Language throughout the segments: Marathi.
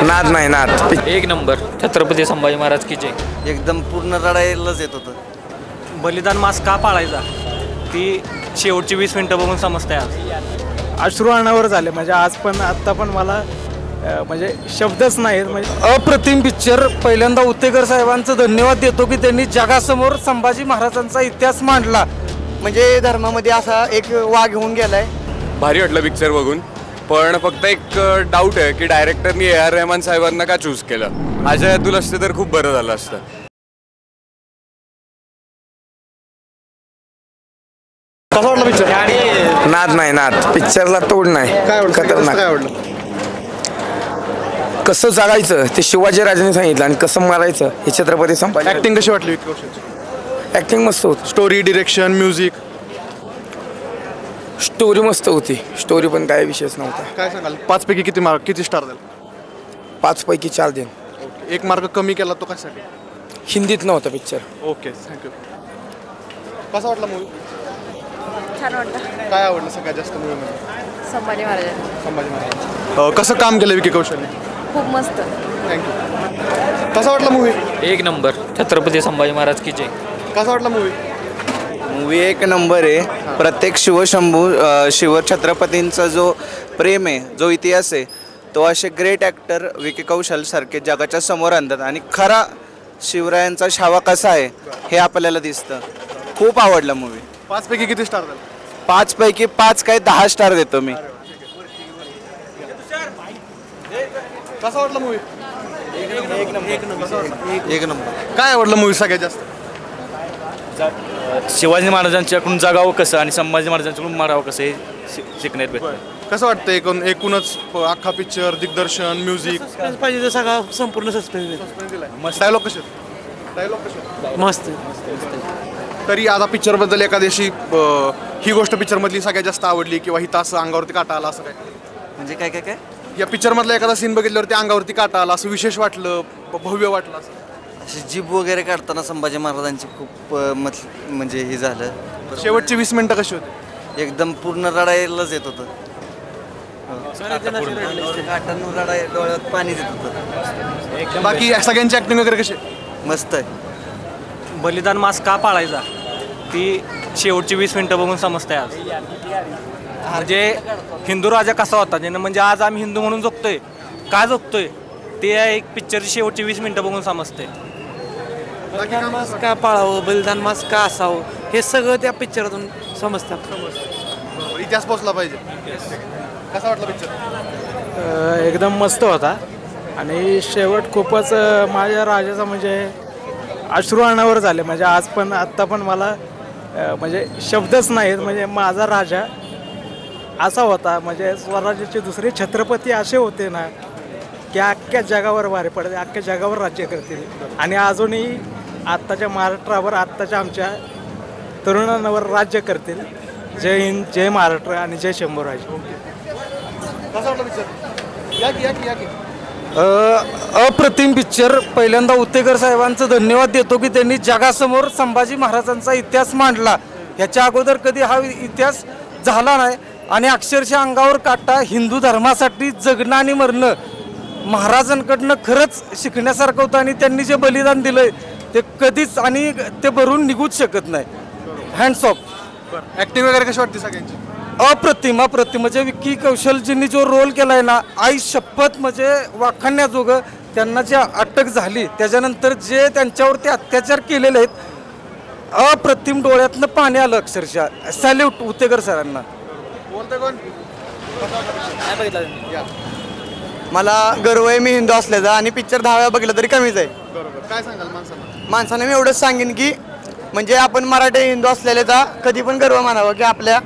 नाद नाही नाद एक नंबर छत्रपती संभाजी महाराज की जय. एकदम पूर्ण रडायलाच येत होतं. बलिदान मास का पाळायचा ती शेवटची 20 मिनिटं बघून समजते. आज अश्रू अनावर झाले म्हणजे आज पण आत्ता पण मला म्हणजे शब्दच नाहीत. म्हणजे अप्रतिम पिक्चर. पहिल्यांदा उत्तेकर साहेबांचं धन्यवाद देतो की त्यांनी जगासमोर संभाजी महाराजांचा इतिहास मांडला. म्हणजे धर्मामध्ये असा एक वाघ होऊन गेलाय. भारी वाटलं पिक्चर बघून. पण फक्त एक डाऊट आहे की डायरेक्टरनी ए आर रहमान साहेबांना का चूज केलं. अजय अतुल असते तर खूप बरं झालं असतं. कसा वाटला पिक्चर? नाद नाही नाद. पिक्चरला तोड नाही. खतरनाक. कसं जगायचं ते शिवाजी राजांनी सांगितलं आणि कसं मारायचं हे छत्रपती संभाजी. ऍक्टिंग कशी वाटली विकी कौशलची? ऍक्टिंग मस्त होती. स्टोरी, डिरेक्शन, म्युझिक स्टोरी मस्त होती. स्टोरी पण काय विषयच नव्हता. काय सांगाल? 5 पैकी किती स्टार द्याल? 5 पैकी 4 देईन. एक मार्क कमी केला तो कशासाठी? हिंदीत नव्हता पिक्चर. Okay, thank you. कसा वाटला मूवी? छान वाटलं. काय आवडलं सगळ्यात जास्त मूवीमध्ये? संभाजी महाराज. संभाजी महाराज. कसं काम केलं विकी कौशलने? खूप मस्त. थँक्यू. कसा वाटला मूवी? एक नंबर छत्रपती संभाजी महाराज की जय. कसा वाटला मूवी? मूवी एक नंबर आहे. प्रत्येक शिवछत्रपतींचा जो प्रेम आहे, जो इतिहास आहे, तो असे ग्रेट ॲक्टर विकी कौशल सारखे जगाच्या समोर आणतात आणि खरा शिवरायांचा छावा कसा आहे हे आपल्याला दिसतं. खूप आवडला मूवी. 5 पैकी किती स्टार द्याल? 5 पैकी 5 काय 10 स्टार देतो मी. कसा वाटला मूवी? एक नंबर. काय आवडलं मूवी सगळ्यात जास्त? शिवाजी महाराजांच्याकडून जगावं कसं आणि संभाजी महाराजांच्याकडून मारावं कसं हे शिकण्यात भेटतं. कसं वाटतं एकूणच अख्खा पिक्चर, दिग्दर्शन, म्युझिक पाहिजे सगळा संपूर्ण सस्पेन्स. डायलॉग कसे? मस्त. तरी आता पिक्चरबद्दल एखाद्याशी ही गोष्ट पिक्चरमधली सगळ्यात जास्त आवडली किंवा ही तास अंगावरती काटा आला असं काय? म्हणजे काय काय काय या पिक्चरमधला एखादा सीन बघितल्यावरती अंगावरती काटा आला, असं विशेष वाटलं, भव्य वाटलं असं? अशी जीभ वगैरे काढताना संभाजी महाराजांची खूप म्हणजे हे झालं. शेवटची 20 मिनिटं कशी होती? एकदम पूर्ण रडायलाच येत होतं. काटांवर रडाय, डोळ्यात पाणी देत होतं. बाकी सगळ्यांची ऍक्टिंग वगैरे कशी? मस्त आहे. बलिदान मास का पाळायचा ती शेवटची 20 मिनिटं बघून समजते. आज म्हणजे हिंदू राजा कसा होता ज्यानं म्हणजे आज आम्ही हिंदू म्हणून जगतोय. का जगतोय ते एक पिक्चरची शेवटची 20 मिनिटं बघून समजते. बलिदान मास का पाळावं, बलिदान मास का असावं हे सगळं त्या पिक्चरातून समजतं. इतिहास पोचला पाहिजे. कसा वाटला पिक्चर? एकदम मस्त होता आणि शेवट खूपच माझ्या राजाचा म्हणजे अश्रू अनावर झाले. म्हणजे आज पण आत्ता पण मला म्हणजे शब्दच नाहीत. म्हणजे माझा राजा असा होता. म्हणजे स्वराज्याचे दुसरे छत्रपती असे होते ना की अख्ख्या जगावर भारी पडते, अख्ख्या जगावर राज्य करतील आणि अजूनही आत्ताच्या महाराष्ट्रावर, आत्ताच्या आमच्या तरुणांवर राज्य करतील. जय हिंद, जय महाराष्ट्र आणि जय शंभूराज. कसा वाटला पिक्चर? या की. अप्रतिम पिक्चर. पहिल्यांदा उत्तेकर साहेबांचं धन्यवाद देतो की त्यांनी जगासमोर संभाजी महाराजांचा इतिहास मांडला. ह्याच्या अगोदर कधी हा इतिहास झाला नाही आणि अक्षरशः अंगावर काटा. हिंदू धर्मासाठी जगणं आणि मरणं महाराजांकडनं खरंच शिकण्यासारखं होतं आणि त्यांनी जे बलिदान दिलंय ते कधीच आणि ते भरून निघूच शकत नाही. Hands of. ऍक्टिंग वगैरे कशी वाटते सगळ्यांची? अप्रतिम. म्हणजे विकी कौशलजींनी जो रोल केलाय ना, आई शपथ म्हणजे वाखाणण्याजोगं. त्यांना जी अटक झाली त्याच्यानंतर जे त्यांच्यावरती अत्याचार केलेले आहेत, अप्रतिम. डोळ्यातनं पाणी आलं अक्षरशः. सॅल्यूट उत्तेकर सरांना. मला गर्व आहे मी हिंदू असल्याचा आणि पिक्चर 10 वेळा बघितलं तरी कमीच आहे. बरोबर. काय सांगाल माणसाने मी एवढंच सांगेन की म्हणजे आपण मराठी हिंदू असलेल्याचा कधी पण गर्व मानावा की आपल्या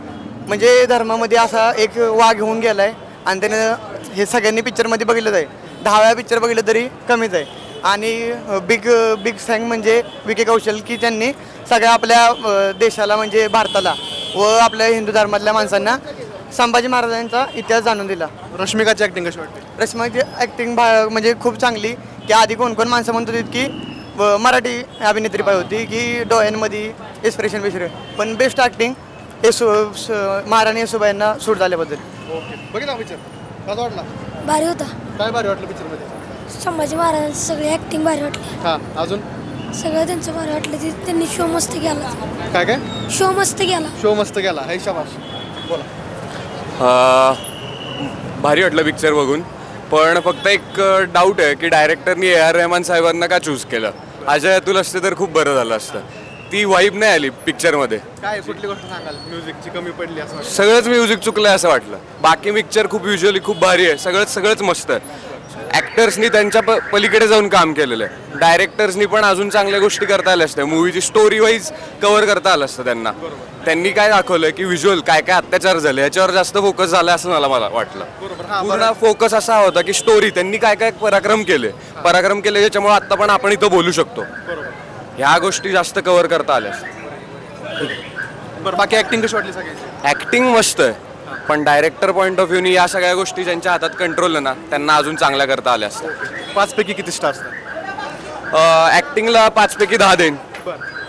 म्हणजे धर्मामध्ये असा एक वाघ होऊन गेलाय आणि त्यानं हे सगळ्यांनी पिक्चरमध्ये बघितलं आहे. 10 वेळा पिक्चर बघितलं तरी कमीच आहे. आणि बिग थँक म्हणजे विकी कौशल की त्यांनी सगळ्या आपल्या देशाला म्हणजे भारताला व आपल्या हिंदू धर्मातल्या माणसांना संभाजी महाराजांचा इतिहास जाणून दिला. रश्मिकाची ऍक्टिंग कशी वाटते? रश्मिकाची ऍक्टिंग म्हणजे खूप चांगली. की आधी कोण माणसं म्हणत होती की मराठी अभिनेत्री पाहिजे होती की डोळ्यांमध्ये एक्सप्रेशन पण बेस्ट ॲक्टिंग महाराणी येसुबाईंना सूट झाल्याबद्दल. ओके. बघितला पिक्चर? कसा वाटला? भारी होता. काय भारी वाटलं पिक्चरमध्ये? संभाजी महाराजांची सगळी ॲक्टिंग भारी वाटली. हां, अजून सगळं त्यांचं भारी वाटलं. त्यांनी शो मस्त केला. काय काय शो मस्त केला. शो मस्त केला. हे शाबाश. बोला. भारी वाटलं पिक्चर बघून, पण फक्त एक डाऊट आहे की डायरेक्टरनी ए आर रहमान साहेबांना का चूज केलं. अजय अतुल असते तर खूप बरं झालं असतं. ती वाईब नाही आली पिक्चरमध्ये. काय कुठली गोष्ट सांगाल म्युझिकची कमी पडली असं वाटतं? सगळंच म्युझिक चुकलं असं वाटलं. बाकी पिक्चर खूप युज्युअली खूप भारी आहे. सगळंच मस्त आहे. ॲक्टर्सनी त्यांच्या पलीकडे जाऊन काम केलेलं आहे. डायरेक्टर्सनी पण अजून चांगल्या गोष्टी करता आल्या असत्या. मूवीची स्टोरी वाईज कव्हर करता आलं असतं त्यांना. त्यांनी काय दाखवलं की व्हिज्युअल काय काय अत्याचार झाले याच्यावर जास्त फोकस झाला असं मला वाटलं. पूर्ण फोकस असा होता की स्टोरी त्यांनी काय काय पराक्रम केले ज्याच्यामुळे आता पण आपण इथं बोलू शकतो. ह्या गोष्टी जास्त कव्हर करता आल्या. बरं, बाकी ऍक्टिंग कशी वाटली सगळ्यांची? ॲक्टिंग मस्त आहे, पण डायरेक्टर पॉईंट ऑफ व्ह्यूनी या सगळ्या गोष्टी ज्यांच्या हातात कंट्रोल आहे ना त्यांना अजून चांगल्या करता आल्या असतात. 5 पैकी किती स्टार्स? ॲक्टिंगला 5 पैकी 10 देईन.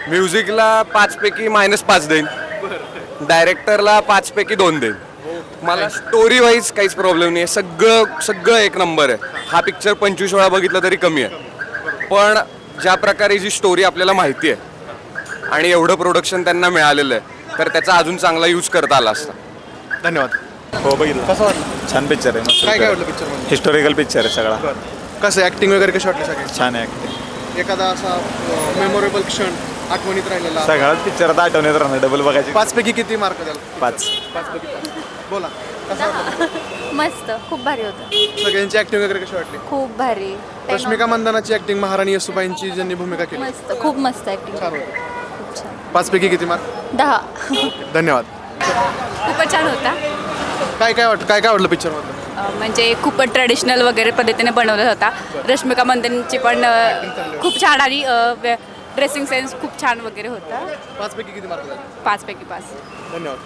म्युझिकला 5 पैकी -5 देईन. डायरेक्टरला 5 पैकी 2 देईन. मला स्टोरी वाईज काहीच प्रॉब्लेम नाही आहे. सगळं एक नंबर आहे. हा पिक्चर 25 वेळा बघितला तरी कमी आहे. पण ज्या प्रकारे जी स्टोरी आपल्याला माहिती आहे आणि एवढं प्रोडक्शन त्यांना मिळालेलं आहे तर त्याचा अजून चांगला यूज करता आला असता. धन्यवाद. हो बघितलं. कसं वाटलं? छान पिक्चर आहे. काय काय वाटलं पिक्चरमध्ये? हिस्टॉरिकल पिक्चर आहे सगळा. कसं ऍक्टिंग वगैरे कशी वाटली सगळ्यांची? छान आहे ॲक्टिंग. एखादा असा मेमोरेबल क्षण आठवणीत राहिलेला? सगळ्याच पिक्चरात आठवण्यात राहणार. डबल बघायची. 5 पैकी किती मार्क द्याल? 5. 5 पैकी 5. बोला. कसं वाटलं? मस्त, खूप भारी होतं. सगळ्यांची ऍक्टिंग वगैरे कशी वाटली? खूप भारी. रश्मिका मंदानाची ऍक्टिंग, महाराणी येसूबाईंची ज्यांनी भूमिका केली मस्त, खूप मस्त ऍक्टिंग. छान होती. खूप छान. 5 पैकी किती मार्क? 10. धन्यवाद. खूपच छान होता. काय काय वाटलं पिक्चरमधलं? म्हणजे खूप ट्रेडिशनल वगैरे पद्धतीने बनवला होता. रश्मिका मंदानाची पण खूप छान आणि ड्रेसिंग सेन्स खूप छान वगैरे होता. 5 पैकी किती मार्क द्याल? 5 पैकी 5. धन्यवाद.